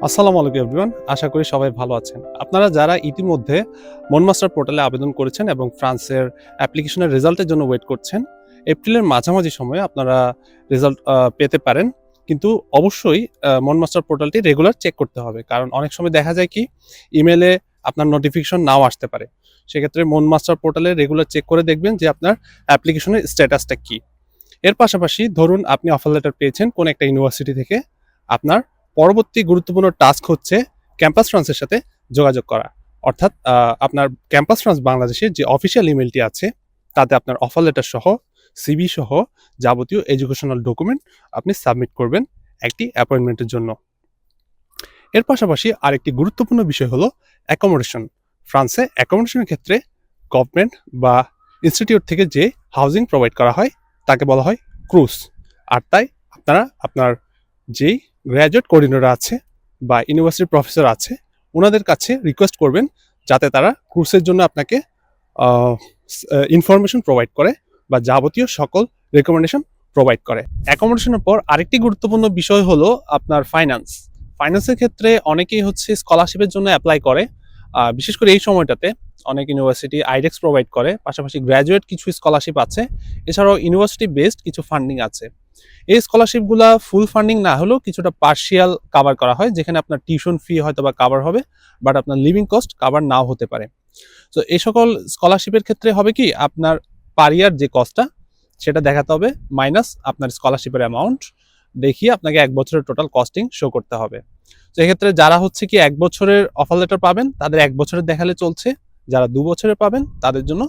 আসসালামু আলাইকুম এভরিওয়ান, আশা করি সবাই ভালো আছেন। আপনারা যারা ইতিমধ্যে মনমাস্টার পোর্টালে আবেদন করেছেন এবং ফ্রান্সের অ্যাপ্লিকেশনের রেজাল্টের জন্য ওয়েট করছেন, এপ্রিলের মাঝামাঝি সময়ে আপনারা রেজাল্ট পেতে পারেন। কিন্তু অবশ্যই মনমাস্টার পোর্টালটি রেগুলার চেক করতে হবে, কারণ অনেক সময় দেখা যায় কি ইমেলে আপনার নোটিফিকেশন নাও আসতে পারে। সেক্ষেত্রে মনমাস্টার পোর্টালে রেগুলার চেক করে দেখবেন যে আপনার অ্যাপ্লিকেশনের স্ট্যাটাসটা কী। এর পাশাপাশি ধরুন আপনি অফার লেটার পেয়েছেন কোন একটা ইউনিভার্সিটি থেকে, আপনার পরবর্তী গুরুত্বপূর্ণ টাস্ক হচ্ছে ক্যাম্পাস ফ্রান্সের সাথে যোগাযোগ করা। অর্থাৎ আপনার ক্যাম্পাস ফ্রান্স বাংলাদেশের যে অফিসিয়াল ইমেলটি আছে তাতে আপনার অফার লেটার সহ, সিভি সহ যাবতীয় এডুকেশনাল ডকুমেন্ট আপনি সাবমিট করবেন একটি অ্যাপয়েন্টমেন্টের জন্য। এর পাশাপাশি আরেকটি গুরুত্বপূর্ণ বিষয় হলো অ্যাকোমোডেশন। ফ্রান্সে অ্যাকোমোডেশনের ক্ষেত্রে গভর্নমেন্ট বা ইনস্টিটিউট থেকে যে হাউজিং প্রোভাইড করা হয় তাকে বলা হয় ক্রুজ। আর তাই আপনারা আপনার যেই গ্র্যাজুয়েট কোঅর্ডিনেটর আছে বা ইউনিভার্সিটির প্রফেসর আছে ওনাদের কাছে রিকোয়েস্ট করবেন যাতে তারা ক্রুজের জন্য আপনাকে ইনফরমেশন প্রোভাইড করে বা যাবতীয় সকল রেকমেন্ডেশন প্রোভাইড করে। অ্যাকোমোডেশনের পর আরেকটি গুরুত্বপূর্ণ বিষয় হলো আপনার ফাইন্যান্সের ক্ষেত্রে অনেকেই হচ্ছে স্কলারশিপের জন্য অ্যাপ্লাই করে। বিশেষ করে এই সময়টাতে অনেক ইউনিভার্সিটি আইডেক্স প্রোভাইড করে, পাশাপাশি গ্র্যাজুয়েট কিছু স্কলারশিপ আছে, এছাড়াও ইউনিভার্সিটি বেসড কিছু ফান্ডিং আছে। এই স্কলারশিপগুলো ফুল ফান্ডিং না হলেও কিছুটা পার্শিয়াল কাভার করা হয়, যেখানে আপনার টিউশন ফি হয়তো বা কাভার হবে, বাট আপনার লিভিং কস্ট কাভার নাও হতে পারে। তো এই সকল স্কলারশিপের ক্ষেত্রে হবে কি আপনার পার ইয়ার যে কস্টটা সেটা দেখাতে হবে মাইনাস আপনার স্কলারশিপের অ্যামাউন্ট দেখিয়ে আপনাকে 1 বছরের টোটাল কস্টিং শো করতে হবে। তো এক্ষেত্রে যারা হচ্ছে কি 1 বছরের অফার লেটার পাবেন তাদের 1 বছরের দেখালে চলছে, যারা 2 বছরের পাবেন তাদের জন্য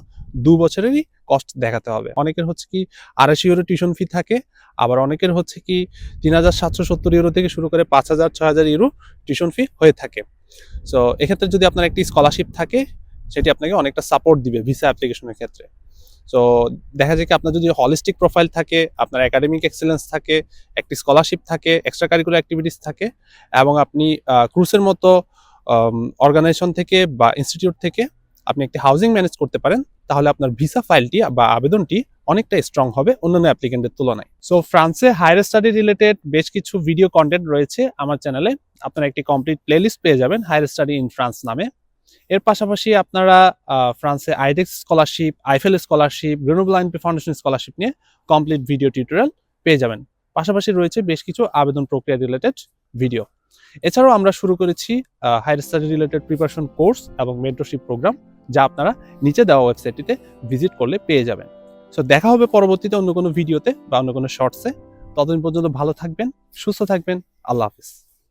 2 বছরেরই কস্ট দেখাতে হবে। অনেকের হচ্ছে কি 250 ইউরো টিউশন ফি থাকে, আবার অনেকের হচ্ছে কি 3770 ইউরো থেকে শুরু করে 5000 6000 ইউরো টিউশন ফি হয়ে থাকে। সো এক্ষেত্রে যদি আপনার একটি স্কলারশিপ থাকে সেটি আপনাকে অনেকটা সাপোর্ট দিবে ভিসা অ্যাপ্লিকেশনের ক্ষেত্রে। সো দেখা যায় কি আপনার যদি হলিস্টিক প্রোফাইল থাকে, আপনার একাডেমিক এক্সেলেন্স থাকে, একটি স্কলারশিপ থাকে, এক্সট্রা কারিকুলার অ্যাক্টিভিটিস থাকে, এবং আপনি ক্রুসের মতো অর্গানাইজেশন থেকে বা ইনস্টিটিউট থেকে আপনি একটি হাউজিং ম্যানেজ করতে পারেন, তাহলে আপনার ভিসা ফাইলটি বা আবেদনটি অনেকটা স্ট্রং হবে অন্যান্য অ্যাপ্লিকেন্টের তুলনায়। সো ফ্রান্সে হায়ার স্টাডি রিলেটেড বেশ কিছু ভিডিও কন্টেন্ট রয়েছে আমার চ্যানেলে। আপনারা একটি কমপ্লিট প্লেলিস্ট পেয়ে যাবেন হায়ার স্টাডি ইন ফ্রান্স নামে। এর পাশাপাশি আপনারা ফ্রান্সে IDEX scholarship, Eiffel scholarship, Grenoble INP foundation scholarship নিয়ে কমপ্লিট ভিডিও টিউটোরিয়াল পেয়ে যাবেন। পাশাপাশি রয়েছে বেশ কিছু আবেদন প্রক্রিয়া রিলেটেড ভিডিও। এছাড়াও আমরা শুরু করেছি higher study related preparation course এবং মেন্টরশিপ প্রোগ্রাম, যা আপনারা নিচে দেওয়া ওয়েবসাইটটিতে ভিজিট করলে পেয়ে যাবেন। সো দেখা হবে পরবর্তীতে অন্য কোনো ভিডিওতে বা অন্য কোনো শর্টসে। ততদিন পর্যন্ত ভালো থাকবেন, সুস্থ থাকবেন। আল্লাহ হাফিজ।